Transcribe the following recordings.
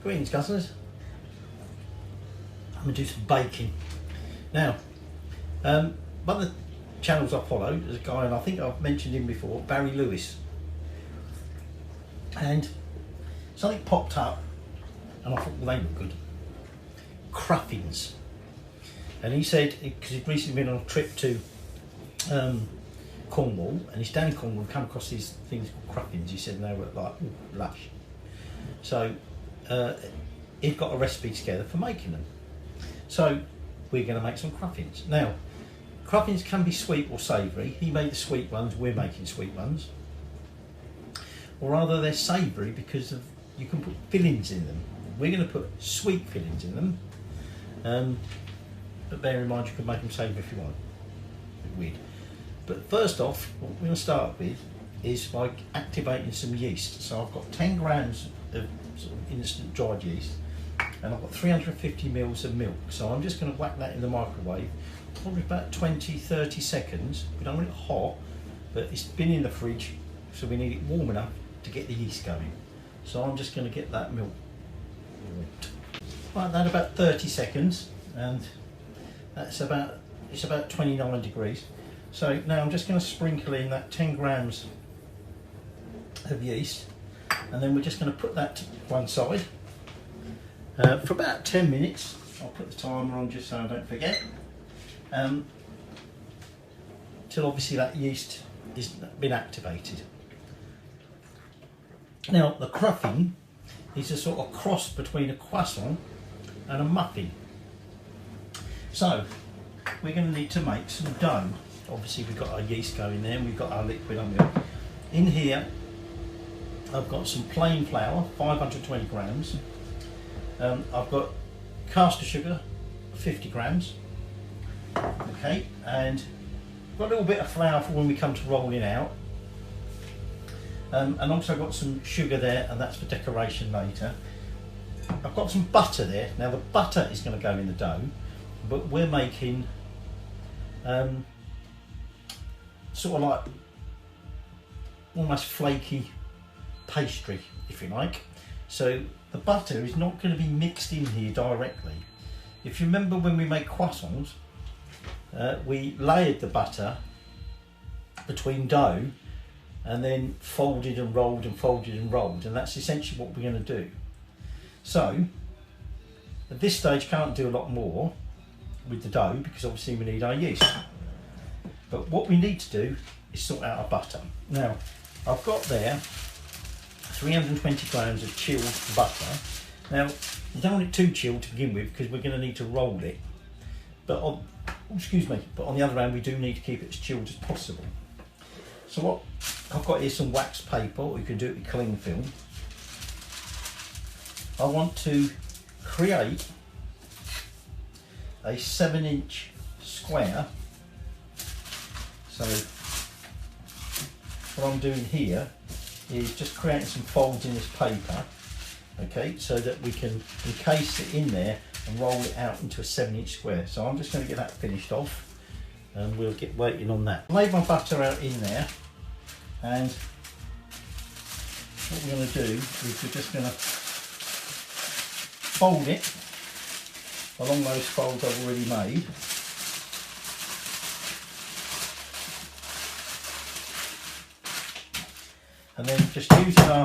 Greetings, Guzzlers. I'm going to do some baking. Now, one of the channels I follow is a guy, and I think I've mentioned him before, Barry Lewis. And something popped up, and I thought, well, they look good. Cruffins. And he said, because he'd recently been on a trip to Cornwall, and he's down in Cornwall and come across these things called Cruffins. He said they were like lush. So he'd got a recipe together for making them. So we're going to make some Cruffins. Now, Cruffins can be sweet or savoury. He made the sweet ones, we're making sweet ones. Or rather, they're savoury because you can put fillings in them. We're going to put sweet fillings in them. But bear in mind, you can make them savoury if you want. A bit weird. But first off, what we're going to start with is by activating some yeast. So I've got 10 grams of sort of instant dried yeast, and I've got 350 mils of milk. So I'm just going to whack that in the microwave, probably about 20-30 seconds. We don't want it hot, but it's been in the fridge, so we need it warm enough to get the yeast going. So I'm just going to get that milk. Like that, about 30 seconds, and it's about 29 degrees. So now I'm just going to sprinkle in that 10 grams of yeast, and then we're just going to put that to one side for about 10 minutes. I'll put the timer on just so I don't forget, till obviously that yeast has been activated. Now, the Cruffin is a sort of cross between a croissant and a muffin. So we're going to need to make some dough. Obviously we've got our yeast going there, and we've got our liquid on milk. In here I've got some plain flour, 520 grams. I've got caster sugar, 50 grams. Okay, and I've got a little bit of flour for when we come to rolling out. And also I've got some sugar there, and that's for decoration later. I've got some butter there. Now the butter is going to go in the dough, but we're making sort of like almost flaky pastry, if you like. So the butter is not going to be mixed in here directly. If you remember when we made croissants, we layered the butter between dough and then folded and rolled and folded and rolled, and that's essentially what we're going to do. So at this stage can't do a lot more with the dough because obviously we need our yeast. But what we need to do is sort out our butter. Now, I've got there 320 grams of chilled butter. Now, you don't want it too chilled to begin with because we're going to need to roll it. But on the other hand, we do need to keep it as chilled as possible. So what I've got here, some wax paper, or you can do it with cling film. I want to create a 7-inch square. So what I'm doing here is just creating some folds in this paper, okay, so that we can encase it in there and roll it out into a 7-inch square. So I'm just going to get that finished off, and we'll get waiting on that. I laid my butter out in there, and what we're going to do is we're just going to fold it along those folds I've already made. And then just using our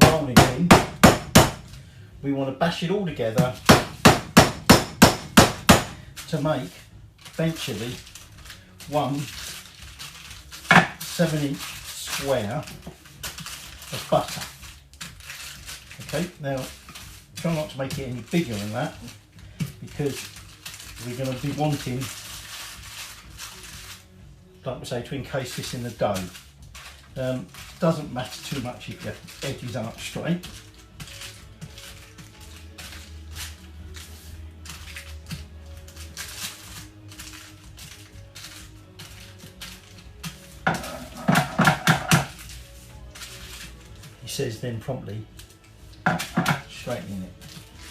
rolling pin, we want to bash it all together to make eventually one 7-inch square of butter. Okay, now try not to make it any bigger than that because we're going to be wanting, like we say, to encase this in the dough. Doesn't matter too much if your edges aren't straight. He says then promptly straightening it.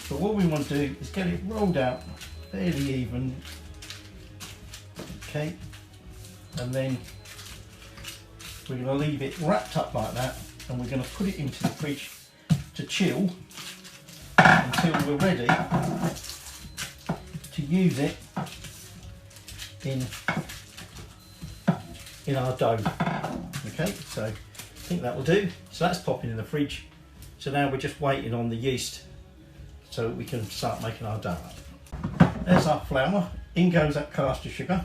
But what we want to do is get it rolled out fairly even. Okay. And then we're going to leave it wrapped up like that and we're going to put it into the fridge to chill until we're ready to use it in our dough. Okay, so I think that will do. So that's popping in the fridge. So now we're just waiting on the yeast so we can start making our dough up. There's our flour. In goes that caster sugar.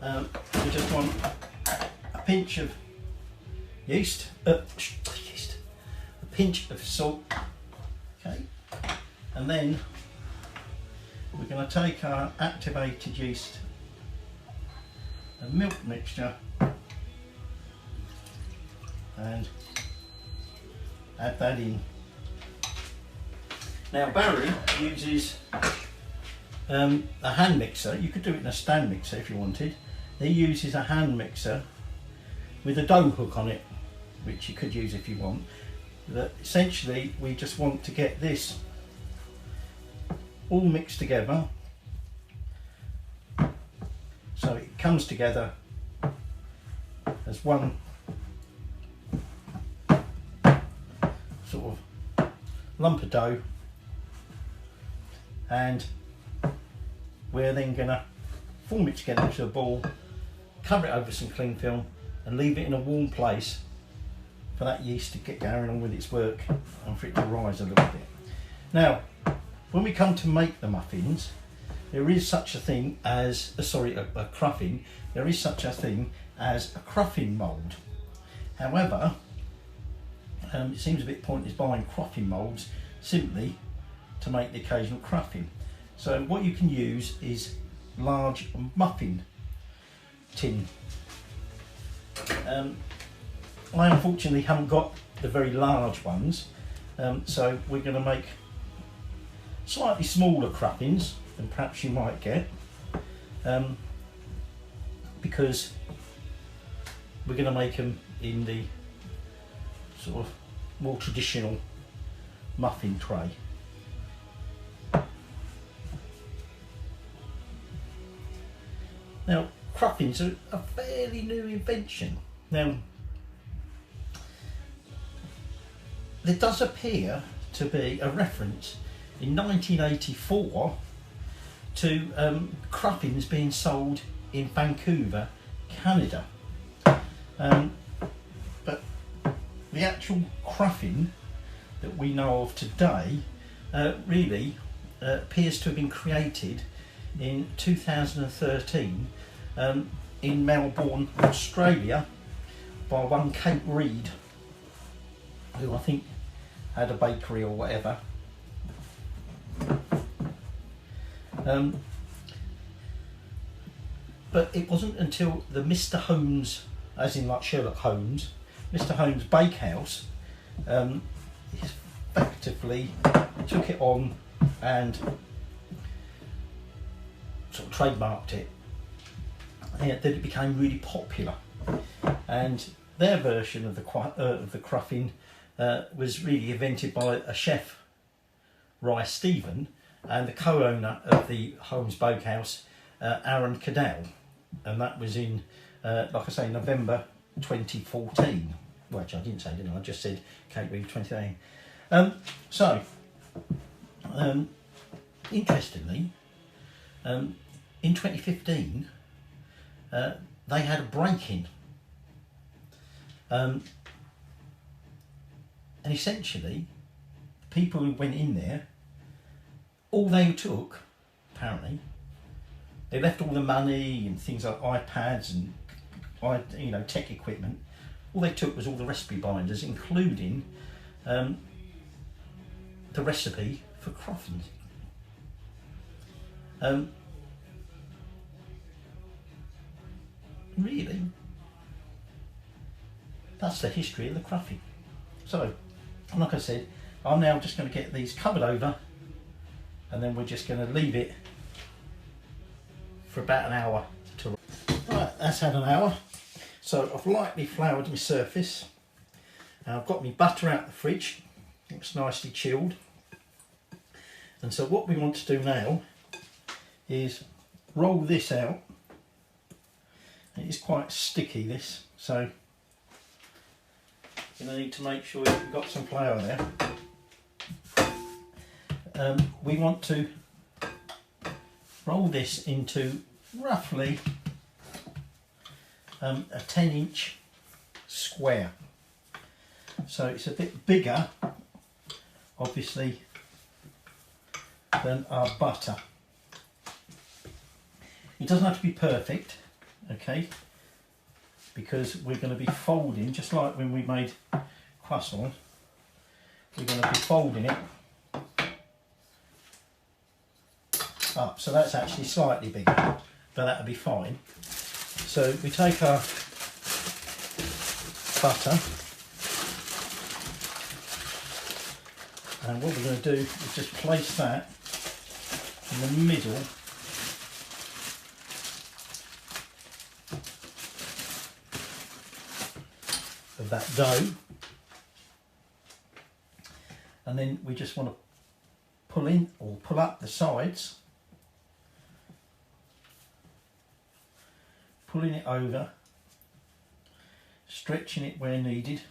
We just want a pinch of yeast, a pinch of salt. Okay, and then we're going to take our activated yeast and milk mixture and add that in. Now Barry uses a hand mixer. You could do it in a stand mixer if you wanted. He uses a hand mixer with a dough hook on it, which you could use if you want. But essentially we just want to get this all mixed together so it comes together as one sort of lump of dough, and we're then going to form it together into a ball, cover it over some cling film and leave it in a warm place for that yeast to get going on with its work and for it to rise a little bit. Now when we come to make the muffins, there is such a thing as a cruffin. There is such a thing as a cruffin mould. However, it seems a bit pointless buying cruffin moulds simply to make the occasional cruffin. So what you can use is large muffin tin. I unfortunately haven't got the very large ones, so we're going to make slightly smaller cruffins than perhaps you might get, because we're going to make them in the sort of more traditional muffin tray. Now cruffins are a fairly new invention. Now there does appear to be a reference in 1984 to cruffins being sold in Vancouver, Canada. But the actual cruffin that we know of today really appears to have been created in 2013 in Melbourne, Australia, by one Kate Reed, who I think had a bakery or whatever. But it wasn't until the Mr. Holmes, as in like Sherlock Holmes, Mr. Holmes Bakehouse, effectively took it on and sort of trademarked it, that it became really popular. And their version of the cruffin was really invented by a chef, Rye Stephen, and the co-owner of the Holmes Bakehouse, Aaron Cadell, and that was in, like I say, November 2014. Well, actually, I didn't say, didn't I? I just said Kate Reed 2018. Interestingly, in 2015, they had a break-in, and essentially, the people who went in there, all they took, apparently, they left all the money and things like iPads and tech equipment. All they took was all the recipe binders, including the recipe for cruffins. Really, that's the history of the cruffin. So, like I said, I'm now just going to get these covered over, and then we're just going to leave it for about an hour to. Right, that's had an hour. So I've lightly floured my surface. And I've got my butter out the fridge. It's nicely chilled. And so what we want to do now is roll this out. It is quite sticky, this, so you're going to need to make sure you've got some flour there. We want to roll this into roughly a 10-inch square. So it's a bit bigger, obviously, than our butter. It doesn't have to be perfect, okay, because we're going to be folding, just like when we made croissant, we're going to be folding it up. So that's actually slightly bigger, but that'll be fine. So we take our butter, and what we're going to do is just place that in the middle of that dough, and then we just want to pull in or pull up the sides, pulling it over, stretching it where needed,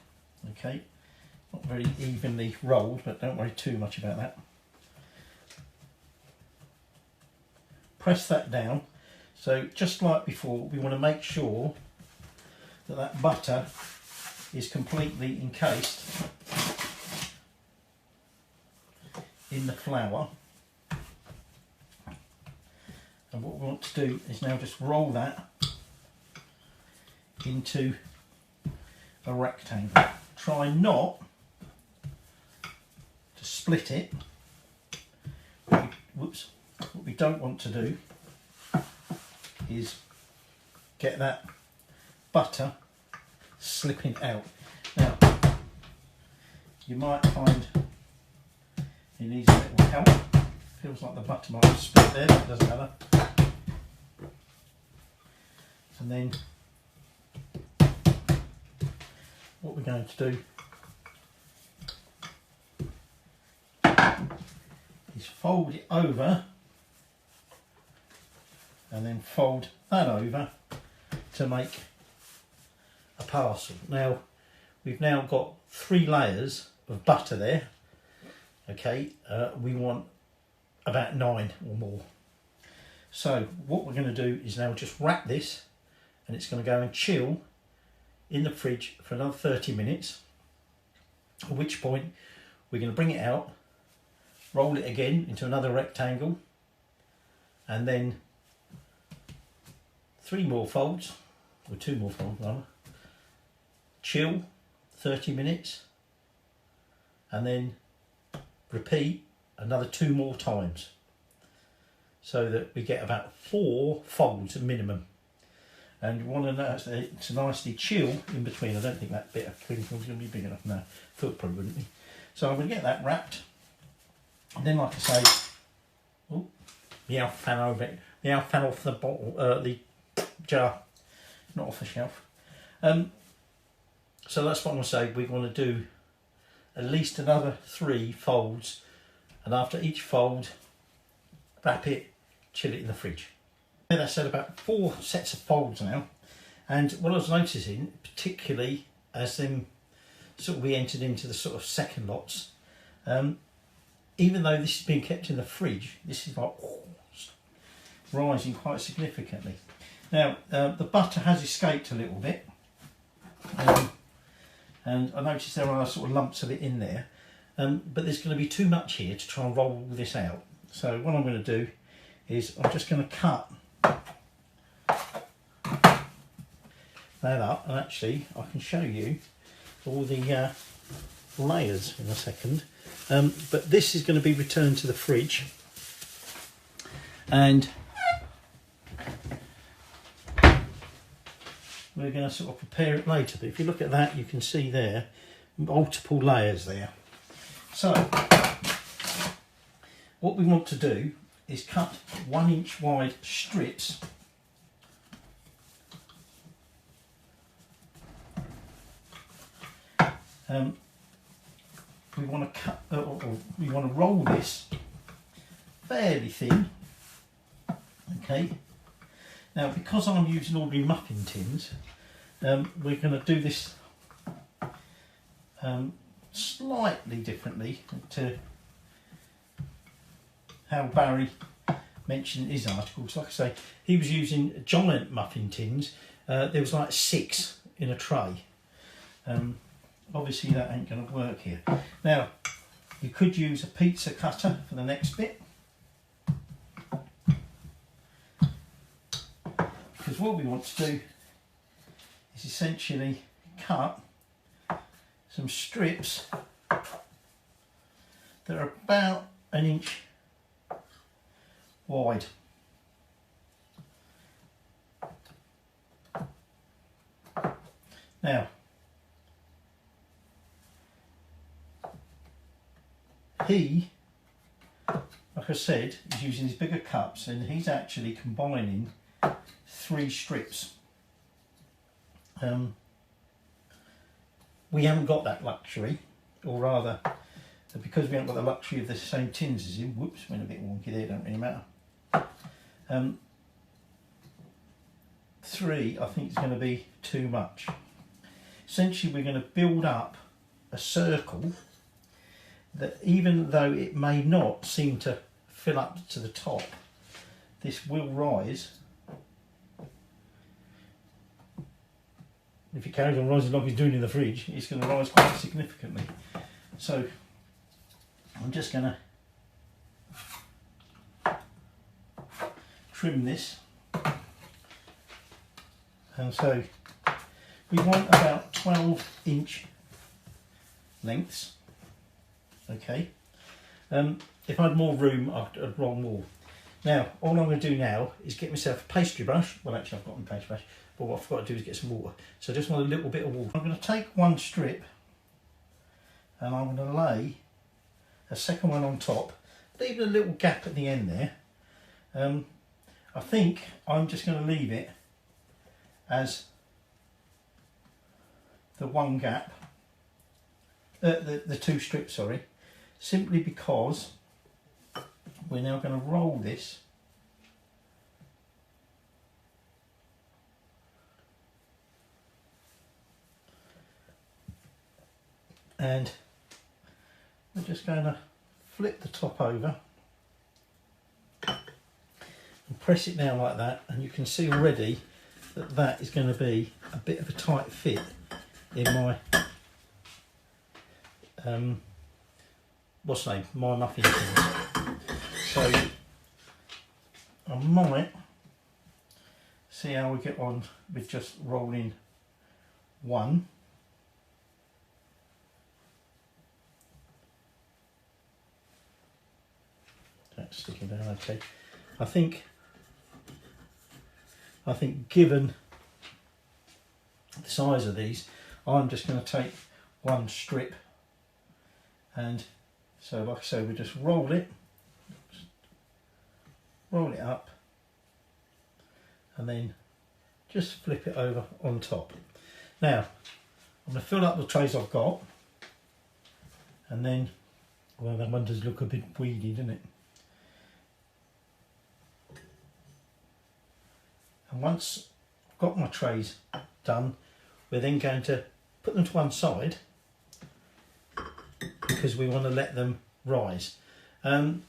okay, not very evenly rolled, but don't worry too much about that. Press that down. So just like before, we want to make sure that that butter is completely encased in the flour. And what we want to do is now just roll that into a rectangle. Try not to split it. Whoops. What we don't want to do is get that butter slipping out. Now, you might find it needs a little help. Feels like the butter might have split there, but it doesn't matter. And then what we're going to do is fold it over and then fold that over to make a parcel. Now we've now got 3 layers of butter there. Okay, we want about 9 or more. So what we're going to do is now just wrap this, and it's going to go and chill in the fridge for another 30 minutes, at which point we're going to bring it out, roll it again into another rectangle, and then 3 more folds, or 2 more folds rather, chill 30 minutes, and then repeat another 2 more times, so that we get about 4 folds minimum. And you want to know to nicely chill in between. I don't think that bit of cling film is going to be big enough now. Thought it probably wouldn't be. So I'm going to get that wrapped, and then, like I say, oh, the fan over it. The fan off the bottle, the jar, not off the shelf. So that's what I'm going to say. We're going to do at least another 3 folds, and after each fold, wrap it, chill it in the fridge. I said about 4 sets of folds now, and what I was noticing, particularly as then sort of we entered into the sort of second lots, even though this has been kept in the fridge, this is like rising quite significantly. Now the butter has escaped a little bit, and I noticed there are sort of lumps of it in there, but there's going to be too much here to try and roll this out. So what I'm going to do is I'm just going to cut that up, and actually I can show you all the layers in a second, but this is going to be returned to the fridge, and we're going to sort of prepare it later. But if you look at that, you can see there multiple layers there. So what we want to do is cut 1-inch wide strips we want to cut, or we want to roll this fairly thin. Okay. Now, because I'm using ordinary muffin tins, we're going to do this slightly differently to how Barry mentioned in his article. So like I say, he was using giant muffin tins. There was like 6 in a tray. Obviously that ain't going to work here. Now, you could use a pizza cutter for the next bit. Because what we want to do is essentially cut some strips that are about 1 inch wide. Now, he, like I said, is using these bigger cups, and he's actually combining 3 strips. We haven't got that luxury, or rather, because we haven't got the luxury of the same tins as him. Whoops, went a bit wonky there, don't really matter. 3, I think, is going to be too much. Essentially, we're going to build up a circle that, even though it may not seem to fill up to the top, this will rise. If it carries on rising like he's doing in the fridge, it's going to rise quite significantly. So I'm just going to trim this, and so we want about 12-inch lengths. Okay. If I had more room, I'd roll more. Now, all I'm going to do now is get myself a pastry brush. Well, actually, I've got my pastry brush, but what I've got to do is get some water. So I just want a little bit of water. I'm going to take 1 strip, and I'm going to lay a second one on top, leaving a little gap at the end there. I think I'm just going to leave it as the 1 gap, the 2 strips, sorry, simply because we're now going to roll this and we're just going to flip the top over and press it down like that, and you can see already that that is going to be a bit of a tight fit in my what's the name? My muffin tin. So I might see how we get on with just rolling 1. That's sticking down okay. I think given the size of these, I'm just going to take 1 strip, and so like I say, we just roll it up and then just flip it over on top. Now I'm going to fill up the trays I've got, and then, well, that one does look a bit weedy, doesn't it? And once I've got my trays done, we're then going to put them to one side because we want to let them rise. You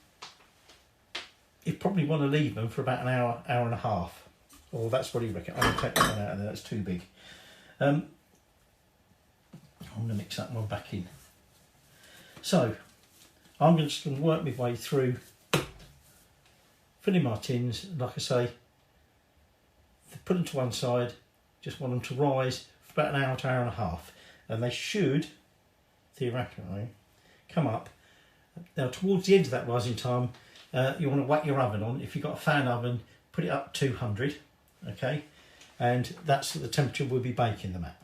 probably want to leave them for about an hour, hour and a half, or that's what you reckon. I'm going to take that one out of there, that's too big. I'm going to mix that one back in. So I'm just going to work my way through filling my tins. Like I say, put them to one side, just want them to rise for about an hour to hour and a half, and they should theoretically come up. Now towards the end of that rising time, you want to whack your oven on. If you've got a fan oven, put it up 200, okay, and that's the temperature we'll be baking them at.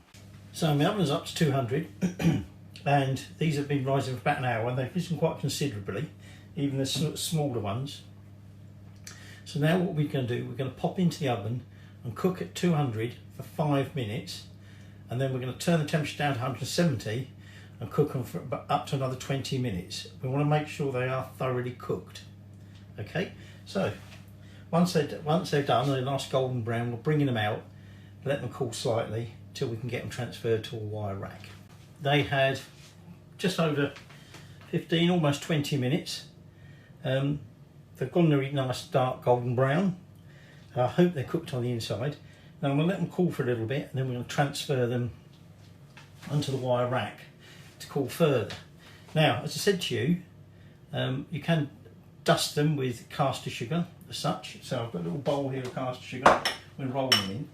So my oven's up to 200 and these have been rising for about an hour, and they've risen quite considerably, even the smaller ones. So now what we're going to do, we're going to pop into the oven and cook at 200 for 5 minutes, and then we're going to turn the temperature down to 170 and cook them for up to another 20 minutes. We want to make sure they are thoroughly cooked. Okay, so once they're done, they're nice golden brown, we're bringing them out, let them cool slightly till we can get them transferred to a wire rack. They had just over 15, almost 20 minutes. They've gone very nice dark golden brown. I hope they're cooked on the inside. Now I'm going to let them cool for a little bit, and then we're going to transfer them onto the wire rack to cool further. Now, as I said to you, you can dust them with caster sugar as such. So I've got a little bowl here of caster sugar. We'll roll them in.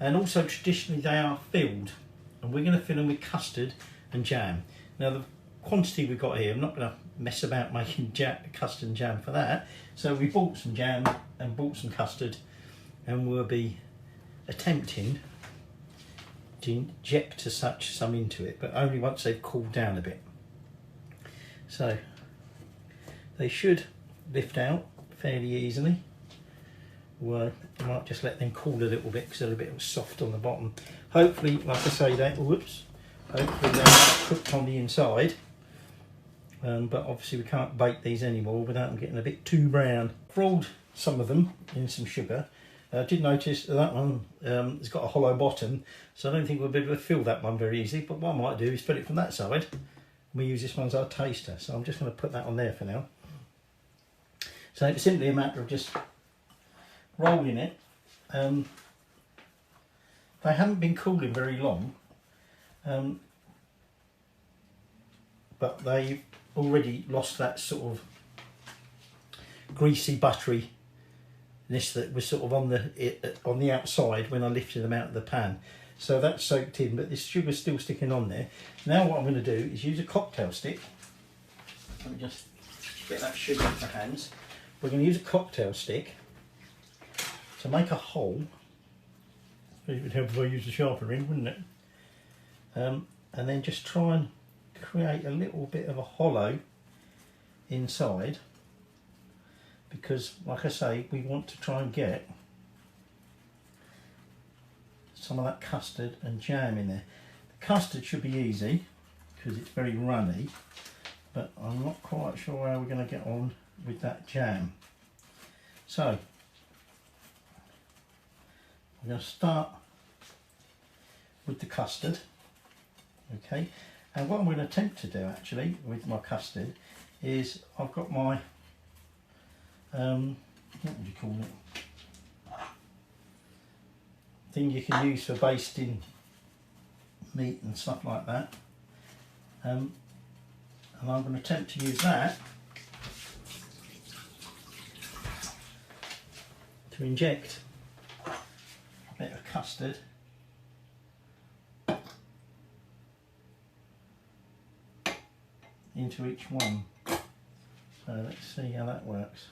And also traditionally they are filled, and we're going to fill them with custard and jam. Now the quantity we've got here, I'm not going to mess about making custard and jam for that. So we bought some jam and bought some custard, and we'll be attempting to inject as such some into it, but only once they've cooled down a bit. So they should lift out fairly easily. Well, I might just let them cool a little bit because they're a bit soft on the bottom. Hopefully, like I say, hopefully they're cooked on the inside. But obviously we can't bake these anymore without them getting a bit too brown. Rolled some of them in some sugar. I did notice that one has got a hollow bottom, so I don't think we'll be able to fill that one very easily. But what I might do is put it from that side. We use this one as our taster, so I'm just going to put that on there for now. So it's simply a matter of just rolling it. They haven't been cooling very long, but they've already lost that sort of greasy butteriness that was sort of on the outside when I lifted them out of the pan. So that's soaked in, but this sugar's still sticking on there. Now what I'm going to do is use a cocktail stick. Let me just get that sugar in my hands. We're going to use a cocktail stick to make a hole. It would help if I used a sharper ring, wouldn't it? And then just try and create a little bit of a hollow inside, because like I say, we want to try and get some of that custard and jam in there. The custard should be easy because it's very runny, but I'm not quite sure how we're going to get on with that jam. So we're going to start with the custard, okay? And what I'm going to attempt to do actually with my custard is I've got my what would you call it, thing you can use for basting meat and stuff like that, and I'm going to attempt to use that to inject a bit of custard into each one. So let's see how that works.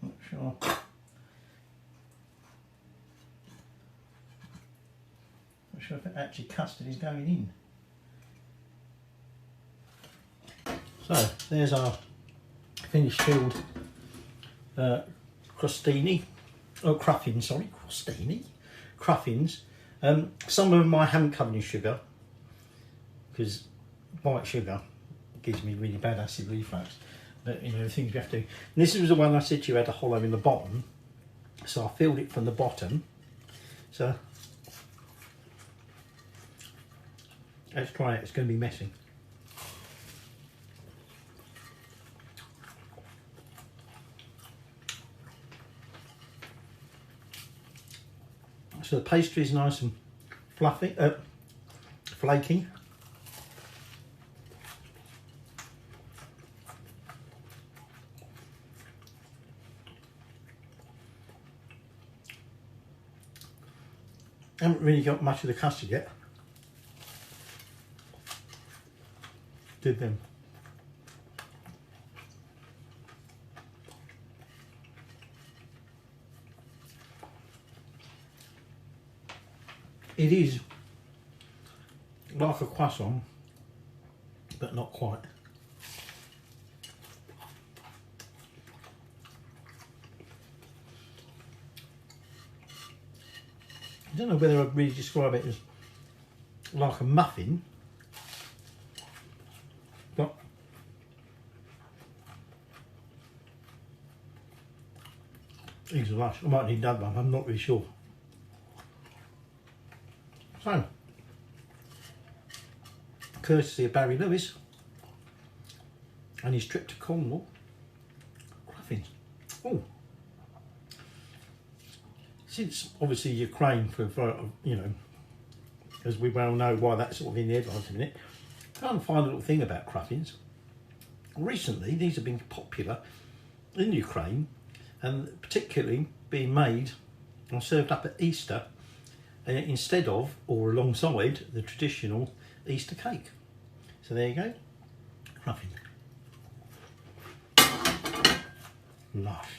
Not sure. Not sure if it actually custard is going in. So there's our finished filled crostini, oh cruffins, sorry, cruffins. Some of them I haven't covered in sugar because white sugar gives me really bad acid reflux. But you know, the things we have to do. And this was the one I said to you had a hollow in the bottom, so I filled it from the bottom. So let's try it. It's going to be messy. So the pastry is nice and fluffy, flaky. I haven't really got much of the custard yet. Did them. It is like a croissant, but not quite. I don't know whether I'd really describe it as like a muffin, but these are lush. I might need another one, I'm not really sure. So, courtesy of Barry Lewis and his trip to Cornwall, Cruffins. Oh, since obviously Ukraine, for you know, as we well know why that's sort of in the headlines in a minute, kind of find a little thing about Cruffins. Recently, these have been popular in Ukraine, and particularly being made and served up at Easter instead of or alongside the traditional Easter cake. So there you go, Cruffins. Lush.